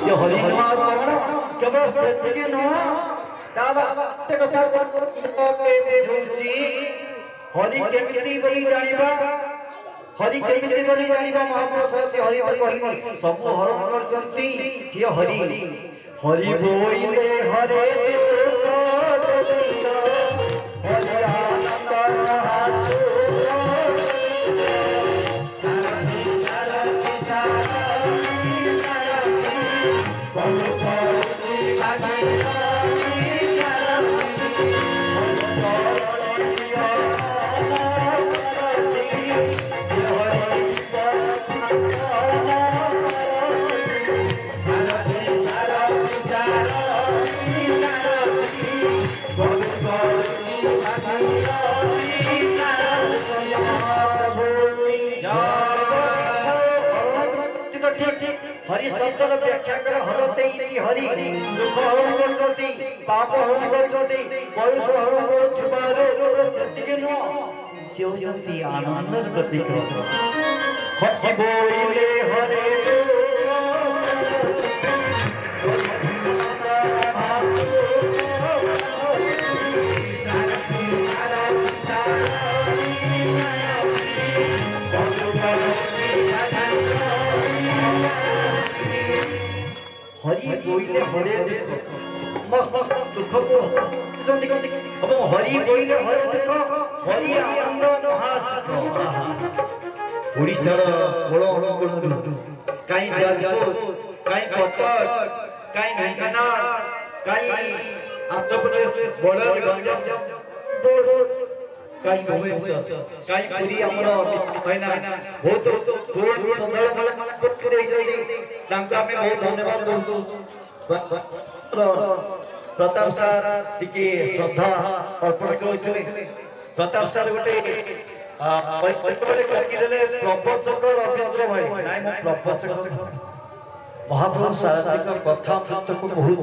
से हरि केवल से नुह हरि केमिति बोली जानिबा हरि केमिति बोली जानिबा महाप्रभु से हरि कहि सब हरण करचंती से हरि हरि बोइले हरे हरि आनंद हाथो हरि शब्द व्याख्या कर हरते हरि दुख हरण करछोटी पाप हरण करछोटी वयस हरण करछुबारो सेतिके न से होती आनंद प्रतीक हरि बोइले हरे हरि बोइले हरे मस्त दुख को अब हरि बोइले हरे दुख हरि आनंद महासुख ओडिशार बड़ अनुकूल काई जाजपुर काई कटक काई ढेंकानाल काई आंध्र प्रदेश बॉर्डर गंजाम काई भुवनेश्वर काई पुरी हमर कहना बहुत दूर संदर्भ मन करे जल्दी तांका में बहुत धन्यवाद दोस्तों प्रताप सर टिके श्रद्धा अर्पण करूछुनी प्रताप सर गोटे परिवार करकिले प्रपंचक रविंद्र भाई नाइ म प्रपंचक महाप्रभु सारथिक कथा को बहुत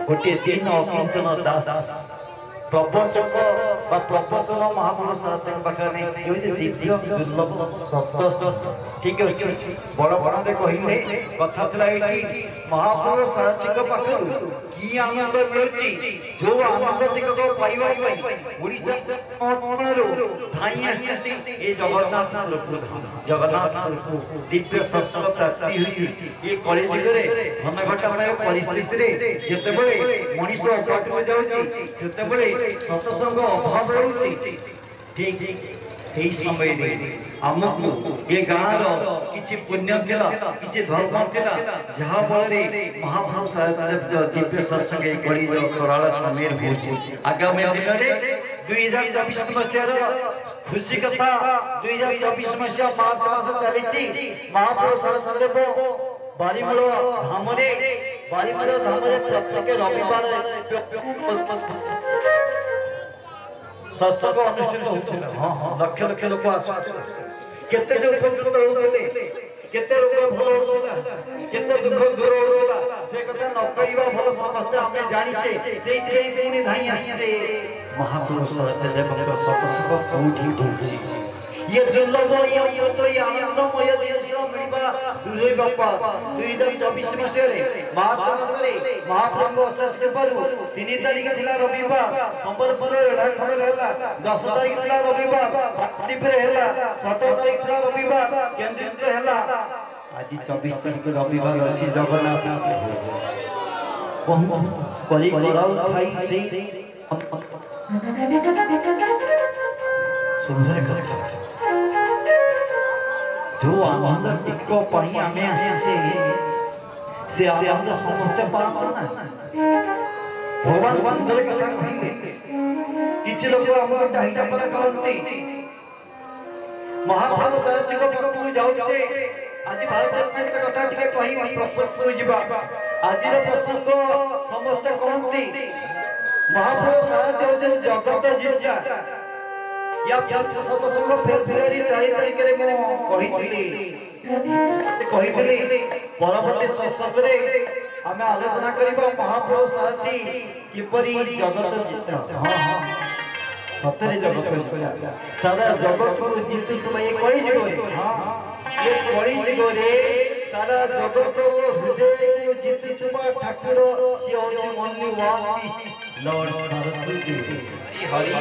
गोटे तीन अकिंचन दास प्रपंचक प्रपंचन महापुरुष सारथिक पाखे दिव्य दुर्लभ सत्य ठीक अच्छे बड़ बड़े कहले कथा महापुरुष सारथिक पाखे कि आनंद मिलुची जो आनंद टिकक पाइबा ओडिशा धाई आसी ए जगन्नाथ जगन्नाथ दिव्य सत्संग प्राप्ति हुई ये कलिजुग घन घटा परिस्थिति जितेबले मनीष अग्रगति जाऊँगी से सत्संग अभाव रही ठीक से समय आमको ये गाँव किसी पुण्य किसी धर्म थिला जहाँ फल महाप्रभु दिव्य सत्संग कड़ी कराल समय होगी आगामी दिन में 2024 मसीहार खुशी कथा 2024 मसीहा मार्च मास चली महाप्रभु सत्संग बारीमूल धाम प्रत्येक रविवार सत्संग अनुष्ठित होता हाँ हाँ लक्ष लक्ष लोक केते जो उपकृत होते केते रोग भल होता केते दुख दूर होता से कथा न कहवा भल समस्त हमें जानिचे सेइथे पुनी धाई आसीते महापुरुष देवक सत्संग कोठी होची ये दुर्लभ ये आनंदमय दिवस मिलवा दुई बापा 2024 मसीह मार्च मासरे महाप्रभु अष्टमी पर्व 3 तारिख थिला रविवार संबलपुर रेलखंड हैला 10 तारिख थिला रविवार पाटलिपुर हैला 17 तारिख थिला रविवार केंद्रित हैला आज 24 तारिख रविवार अछि जगन्नाथ करी कराउ खाई से सुंदर कथा जो आनंद टिको पई आमे आसे से आनंद समस्त पाना भगवान सुंदर कथा कहिबे किछि लोक हमर टाइटा पर करंती महाप्रभु सारथिक परमु जाउछे आज भारत में कथा टिके कहि प्रसंग हो जिबा आज रो प्रसंग समस्त करंती महाप्रभु सारथि जगत जिजा या सत्संग फेब्रुआरी 4 तारिख रे कही परवर्ती सत्संग रे आम आलोचना करबा महाप्रभु सारथी किपरि जगत जिता हां हां सतरे जगत जिता सारा जगत को जीतु तुम ये कई जगह हां ये कई जगह रे सारा जगत हृदय जीतुवा Thakur see only one peace Lord Saraswati Hari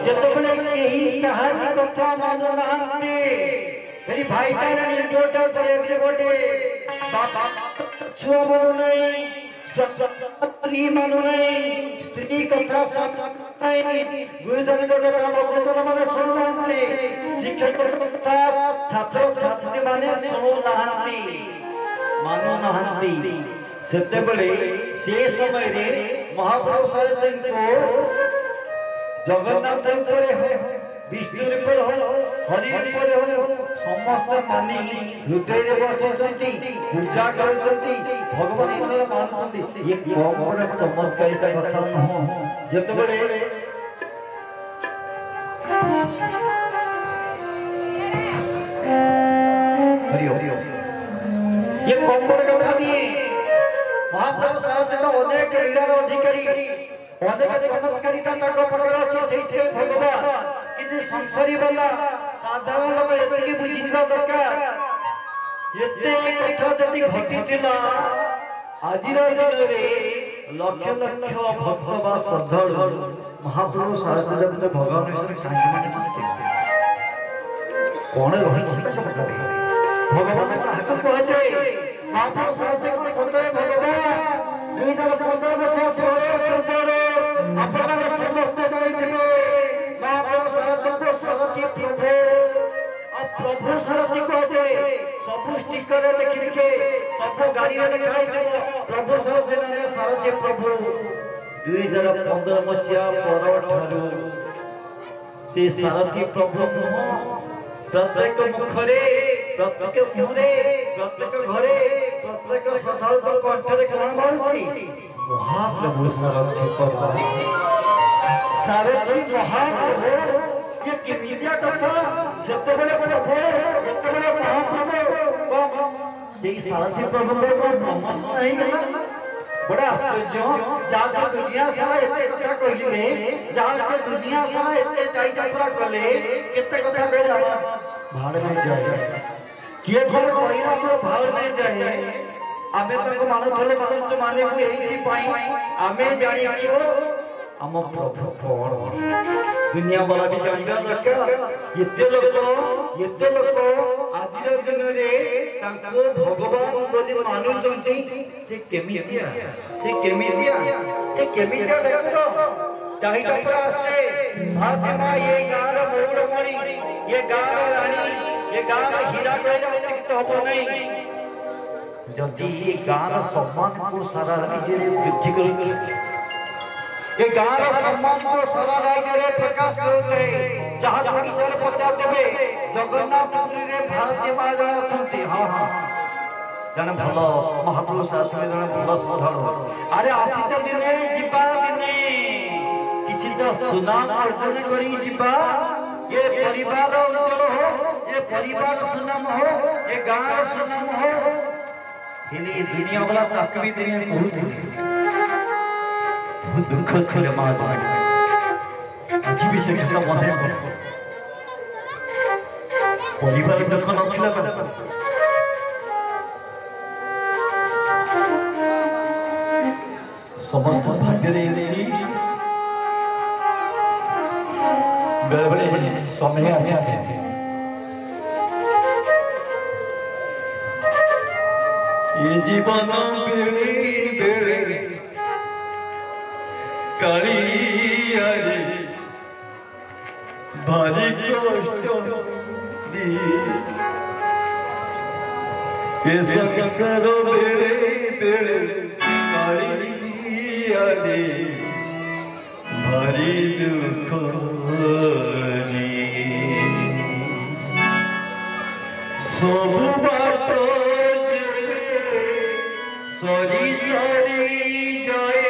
जेतबले केही कहानी कथा मानु नाहंते मेरी भाई तारा निर्भरता करे जे गोटे बाबा छुआ मानु नहीं स्त्री मानु नहीं स्त्री कथा सब नहीं गुरुजन को काम गुरुजन माने सुनु नाहंते शिक्षक कथा छात्र छात्री माने सुनु नाहंती मानु नाहंती सेते बळे से समय रे महाप्रभु सरस्वती को जगन्नाथ ऊपर हो विष्णु ऊपर हो हरि ऊपर हो समस्त मानी हृदय रे बसिसंती पूजा करछंती भगवान ईश्वर मानछंती ये कम बड़ चमत्कारी कथा न जते बड़े हरि हरि ये कम बड़ कथा नहीं महाप्रभु सरस्वती अनेक लीलार अधिकारी अनेक चमत्कारिता भगवान कि संसारी वाला साधारण लोक ये बुझा दरकार कथा जब घटी आज लक्ष लक्ष भक्त बा श्रद्धा महाप्रभु सरस्वती भगवान कौन भगवान कहुए महाप्रभु सरस्वती सतय भगवान 2015 मसीहा समस्त महाप्रभु सरस्वती सरस्वती प्रभु सरस्वती कहे सब स्टिकर देखिए सब गाड़ी प्रभु सरस्वती सरस्वती प्रभु 2015 मसीहा पर से सरस्वती प्रभु प्रत्येक मुखरे प्रत्येक मुहरे प्रत्येक घरे प्रत्येक सदाल कंठरे कौन बाहर महाप्रभु सरस्वती सारथी महाप्रभु ये किमिया कथा सबसे बड़े प्रभु जितने महाप्रभु से सारथी प्रभु को नमस नहीं गला बड़ा आश्चर्य जहाँ दुनिया सारा एते कथा कहले जहाँ दुनिया सारा एते टाइटा पूरा कले केते कथा कह जावा भाड़ में जाए किए फल कहिना तो भाड़ में जाए आमे तक मानुथले मानुच माने को एही पाई आमे जानि छियो आम प्रभु कौन दुनिया वाला भी जानना दरकार एते लोक आज दिन रे तांको भगवान बोली मानुचंती से केमितिया देखो टाइटा पर आसे भाग्यमा ये गार मोड़मणि ये गार रानी ये गार हीरा कहले अतिरिक्त हबो नहीं जदि ये गार सम्मान को सारा राज्य रे वृद्धि करू ये गाँव सम्मान को सारा राज्य रे प्रकाश करते जहाँ ओडिशा रे पचार देबे जगन्नाथपुरी रे भारतीय मां जण अछंती हां हां जण भलो महाप्रभु शास्त्री जण भलो श्रद्धालु अरे आसीत दिने जिबा दिने किछि तो सुनाम अर्जन करी जिबा ये परिवार उज्जवल हो ये परिवार सुनाम हो ये गाँव सुनाम हो इनी दुनिया वाला तक भी दिने बहुत दुख थे माँ आज भी से मन परिवार दुख ना समस्त भाग्य बेले बेले समय आया है ये जीवन बेले बेले कालियारे भारी कष्ट दिए ये संसार बेले बेले कालियारे भारी दुख सब बात सरी सरी जाए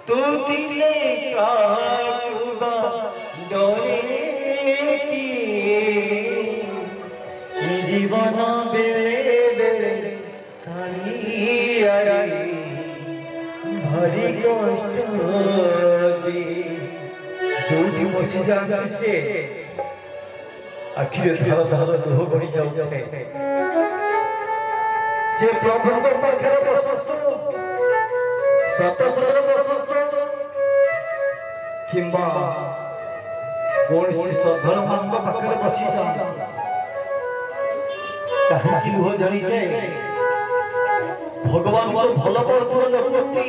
तो दिले का जीवन बेले बेले भारी कष्ट जोटी बसी जाती से आखिर धार धार लुह गड़ी जाउछे से प्रभु को पाखरे बसस्तु सतसंग बसस्तु किंबा कौन श्रद्धा मान पाखरे बसी जा कहीं लुह झरी जाए भगवान को भल पड़ुवा लोकटी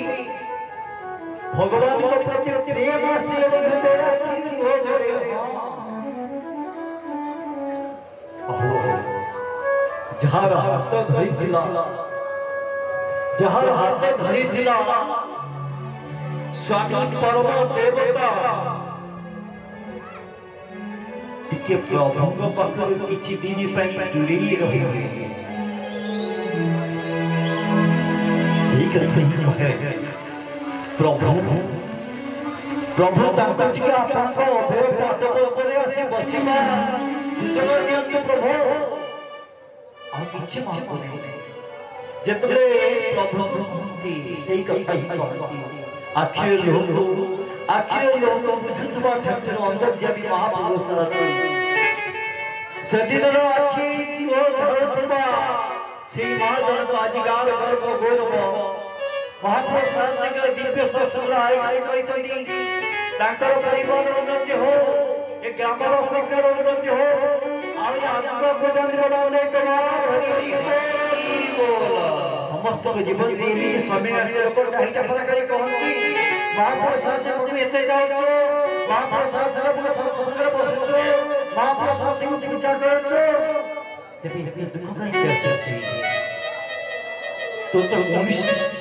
भगवान को प्रति प्रेम आसी लुह झरे जहार हाथ धरी जहार हाथ धरी स्वामी परम देवता टिके प्रभु पाखर किछि दिन दूरे रही प्रभु प्रभु टिके आसी बसवा सुजोग दियंतु प्रभु जितने प्रभु से आखिर लोग बुझुवा ठाकुर अंदर जब महापुरुष से दिन आखि से महाजन आज गाँव गर्व गौरव महापुरुष दिव्य सत्संग परिवार उन्नति हो ग्रामर संख्यार उन्नति हो समस्त जीवन समय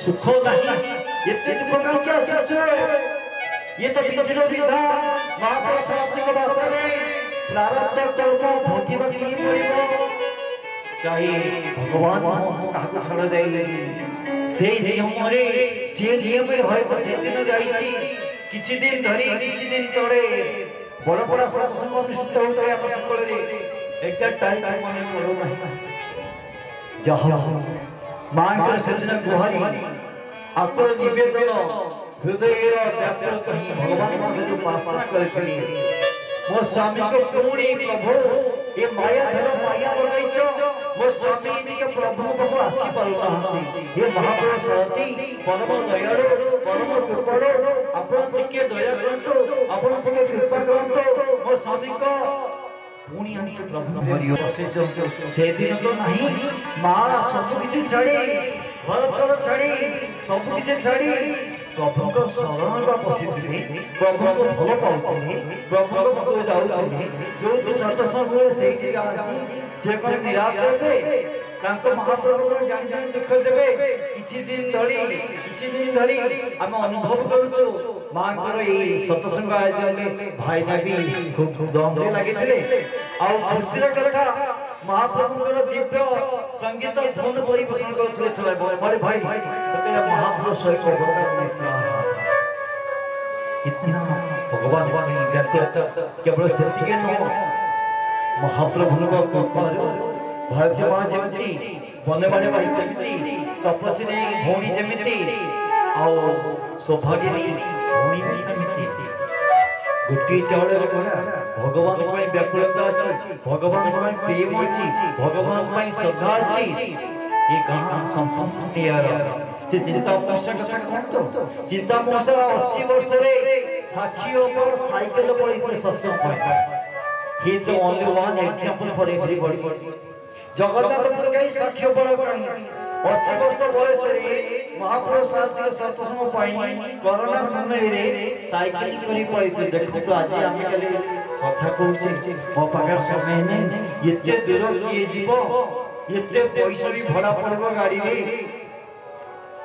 सुख ये तो प्रारब्ध कर्म भोगी चाहे भगवान छड़ जाए से नियम किछि दिन धरी किछि दिन तले बड़ बड़ सत्संग अनुष्ठित होता है सकल एग्जैक्ट टाइम मन पड़ो नहीं जहाँ मां से गुहारी आपन निवेदन हृदय व्यापार कहीं भगवान जो प्रार्थना करते मो स्वामी को पुणी प्रभु ये माया धर माया लगाइछो मो स्वामी के प्रभु को आसी पारुना ये महापुरुष रहती परम दयालु परम कृपालु आपण टिके दया करंतो आपण टिके कृपा करंतो मो स्वामी को पुणी हमके प्रभु हरिओ से दिन तो नहीं माला सब किछि छाड़ी घर पर छाड़ी सब किछि छाड़ी प्रभु को शरण पशिले प्रभु को भल पाते प्रभु को भल जाऊे जो सत्संग हुए से निराश हे महाप्रभु को जान जान दुख देवे किछि दिन धरी आम अनुभव करूँ माँ सत्संग आयोजन भाई भी खूब दम लगे खुशी कथा महाप्रभु दिव्य संगीत धुन परिवेशन करते भाई महापुरुष इतना भगवान केवल से महाप्रभु भारतीय माँ जमी बने बने भाई सेमती तपस्वी भौणी जमी सौभाग्यनी भौणी भी सेमती गोटे चाउल भगवान व्याकुलता अच्छी भगवान प्रेम अच्छी भगवान श्रद्धा अच्छी ये गाँ चिंता मौसा कथा कहतो चिंता मौसा 80 वर्ष साक्षी ऊपर साइकिल पर सत्संग ही तो only one example for everybody Jagannath कई साक्षी ऊपर 80 वर्ष बयस महापुरुष शास्त्र सत्संग कोरोना समय साइकिल करी पड़े देखो तो आज आम कथा कहूँ मो पाखे समय नहीं ये दूर किए जीव ये पैसा भी भड़ा पड़ो गाड़ी में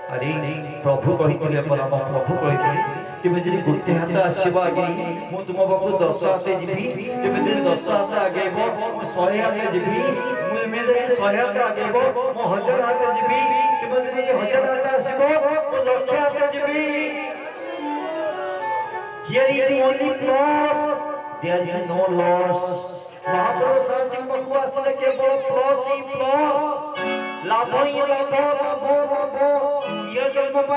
अरे प्रभु कही परम प्रभु कही तेज गोटे हाथ आसवा आगे मुझे तुम पाखु 10 हाथ जी तेज 10 हाथ आगे 100 हाथ जी मुझे 100 हाथ आगे 1000 हाथ जी तेज 1000 हाथ आसो 1,00,000 हाथ जी here is only plus there is no loss महापुरुष सिंह पाखु आसले केवल प्लस ही प्लस लाभ ही लाभ ये जन्म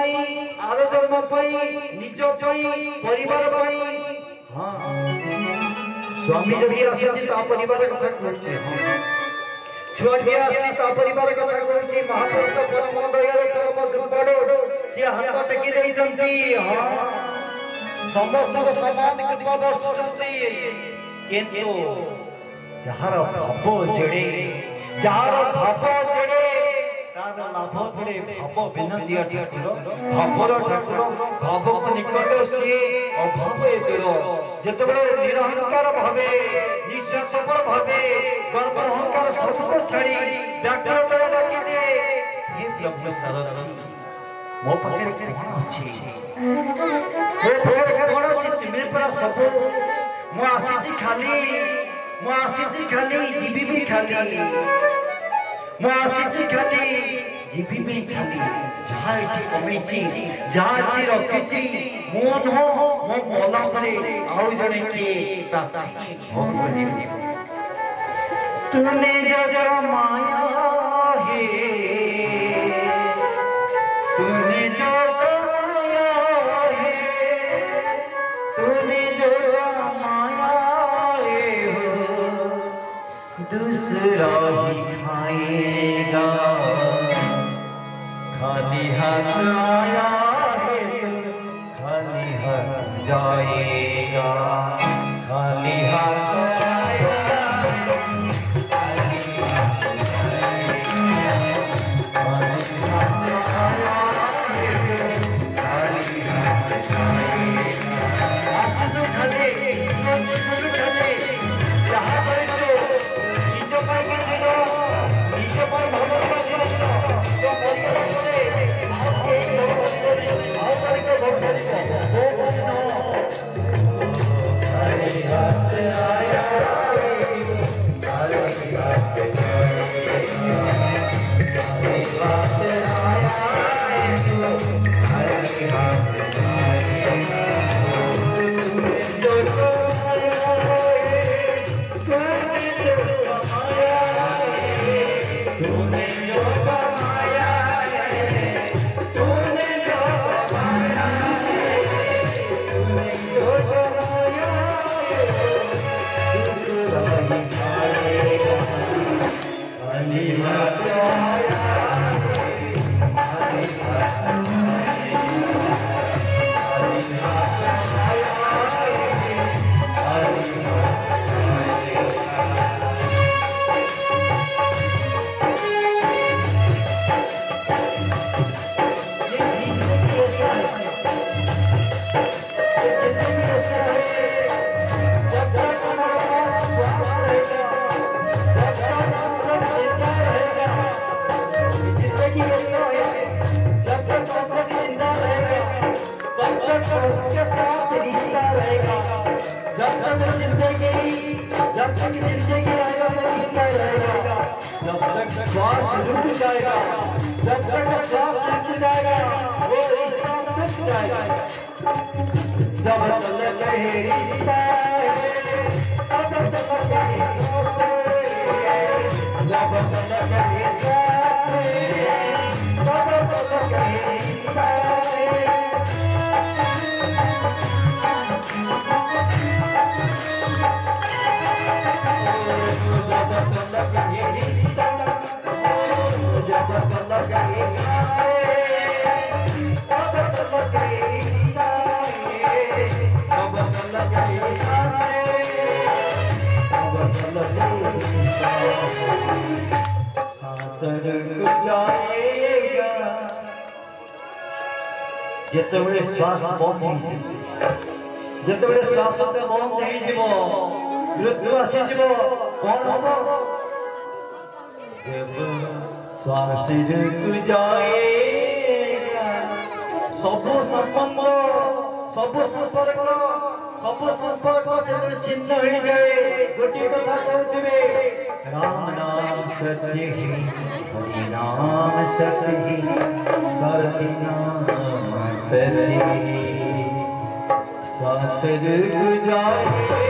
आर जन्म निज परिवार हाँ स्वामी जब भी आसी परिवार कथा कहूँ छुआ भी आसी परिवार कथा कहूँ महापुरुष परम दयालु परम कृपाळु से हाथ टेकी देइछंती समस्त समान कृपा बसुछंती किंतु जहार भाव जेड़े जहार भाव जेड़े तार लाभ जेड़े भाव विनती ठाकुर भावर ठाकुर भाव को निकट सी अभाव दूर जितेबाला निरहंकार भावे निस्वार्थपर भावे गर्व अहंकार सबको छाड़ी व्याकुल डाकी दे हे प्रभु सारथी मो पाखे कौन अच्छी मो पाखे कौन अच्छी तुम्हें पूरा सब मु आसी खाली जीवी भी खाली मु आसी खाली जीवी भी खाली जहाँ ये कमी जहाँ ये रखी मु नो मो मला परे आउ जने किए तूने जो माया है तूने जो माया है तूने जो माया दूसरा ही खाएगा खाली हाथ आया है खाली हाथ जाएगा खाली हाथ आएगा जब तक जिंदगी रहेगा तो रिश्ता रहेगा जब तक श्वास रुक जाएगा जब तक श्वास रुक जाएगा वो रिश्ता टूट जाएगा जब तक कहे रिश्ता तब तक कहे जब तक कहे श्वास तब तक कहे रिश्ता जितेबले श्वास बंद जितेबले श्वास बंद हो मृत्यु आसीज कौन हम जब श्वास रुक जाएगा सब संबंध सब संपर्क से छिन्न हो जाए गोटे कथा कहते राम नाम सत्य है हरि नाम सत्य है सरति नाम सत्य श्वास रुक जाएगा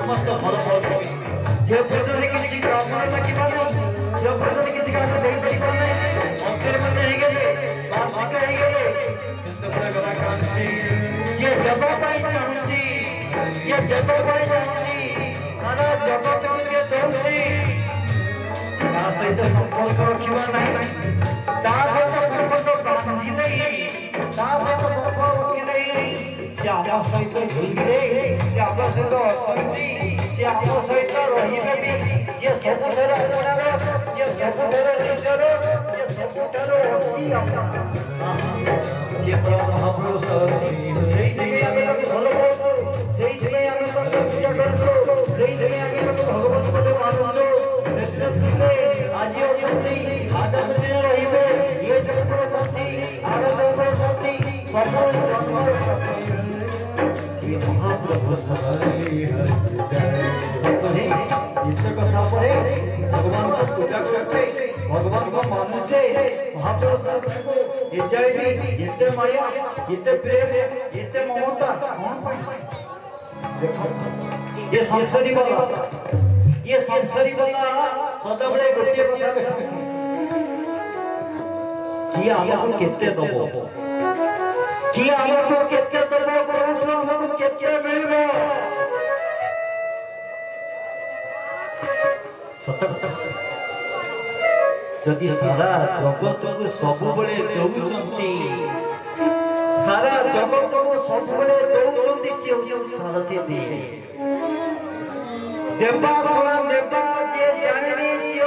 ସମସ୍ତ ଭଲ ପାଉଛନ୍ତି ଯେ ପର୍ଯ୍ୟନ୍ତ କିଛି କାମରେ ଲାଗିପାରୁନି ଯେ ପର୍ଯ୍ୟନ୍ତ କିଛି କାମ ଦେଇପାରିପାରୁନି ଅନ୍ତରେ ମଧ୍ୟ ହେଇଗଲେ ବାର୍ଷିକ ହେଇଗଲେ ସେତେବେଳେ ଗଲା କାନ୍ଦୁଛି ଯିଏ ଦେବା ପାଇଁ ଚାହୁଁଛି ଯିଏ ଦେବା ପାଇଁ ଚାହୁଁଛି ସାରା ଜଗତକୁ ଯିଏ ଦଉଛି ତା ସହିତ ସମ୍ପର୍କ ରଖିବା ନାହିଁ ତା ସହିତ ସମ୍ପର୍କ ବାନ୍ଧି ନେଇ ତା ସହିତ ସମ୍ପର୍କ ରଖି ନେଇ ସେ ଆମ ସହିତ ଘୁରିଲେ ସେ ଆମ ସହିତ ଅଛନ୍ତି ସେ ଆମ ସହିତ ରହିବେ ବି ଇଏ ସବୁଠାରୁ ଆପଣାର ଇଏ ସବୁଠାରୁ ନିଜର ଇଏ ସବୁଠାରୁ ଅତି ସିଏ ପରା ମହାପୁରୁଷ ସେଇଥିପାଇଁ ଆମେ ତାକୁ ଭଲ ପାଉଛୁ ସେଇଥିପାଇଁ ଆମେ ତାକୁ ପୂଜା କରୁଛୁ ସେଇଥିପାଇଁ ଆମେ ତାକୁ ଭଗବାନ ବୋଲି ମାନୁଛୁ ଆଜି ଅଛନ୍ତି ଆଗାମୀ ଦିନ ରହିବେ ଇଏ ଜଗତର ଶକ୍ତି ଆନନ୍ଦର ଶକ୍ତି ସବୁ ଜନ୍ମର ଶକ୍ତି ମହାପ୍ରଭୁ ଏତେ କଥା ପରେ ଭଗବାନଙ୍କ ପୂଜା କରୁଛେ ଭଗବାନଙ୍କ ମାନୁଛେ ମହାପ୍ରଭୁ ଏତେ ମାୟା ଏତେ ପ୍ରେମ ଏତେ ମମତା କଣ ପାଇଁ ଦେଖ ये संसारी वाला सदाबले गोटे कथा देखो किए हमको केते दबो किए हमको केते दबो कोठो हमको केते मिलबो सत जदि सारा जगत को सब बळे दउचंती सारा जगत को सब बळे दउचंती से सारथी दे देवा छोड़ा देवा जे जाने सी